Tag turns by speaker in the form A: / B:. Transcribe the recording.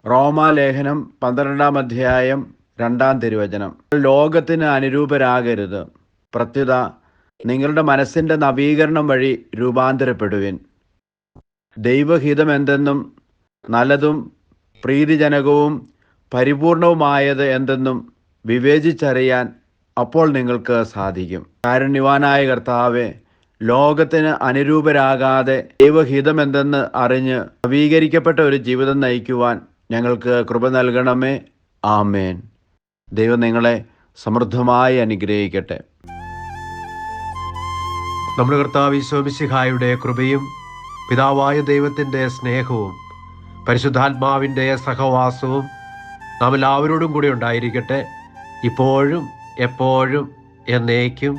A: റോമാലേഖനം 12-ാം അധ്യായം 2-ാം തിരുവചനം. ലോകത്തിന് അനുരൂപരാകരുത്, പ്രത്യുത നിങ്ങളുടെ മനസ്സിൻ്റെ നവീകരണം വഴി രൂപാന്തരപ്പെടുവിൻ. ദൈവഹിതം എന്തെന്നും നല്ലതും പ്രീതിജനകവും പരിപൂർണവുമായത് എന്തെന്നും വിവേചിച്ചറിയാൻ അപ്പോൾ നിങ്ങൾക്ക് സാധിക്കും. കാരുണ്യവാനായ കർത്താവേ, ലോകത്തിന് അനുരൂപരാകാതെ ദൈവഹിതം എന്തെന്ന് അറിഞ്ഞ് നവീകരിക്കപ്പെട്ട ഒരു ജീവിതം നയിക്കുവാൻ ഞങ്ങൾക്ക് കൃപ നൽകണമേ. ആമേൻ. ദൈവം നിങ്ങളെ സമൃദ്ധമായി അനുഗ്രഹിക്കട്ടെ.
B: നമ്മുടെ കർത്താവ് ഈശോ മിശിഹായുടെ കൃപയും പിതാവായ ദൈവത്തിൻ്റെ സ്നേഹവും പരിശുദ്ധാത്മാവിൻ്റെ സഹവാസവും നാം എല്ലാവരോടും കൂടി ഉണ്ടായിരിക്കട്ടെ, ഇപ്പോഴും എപ്പോഴും എന്നേക്കും.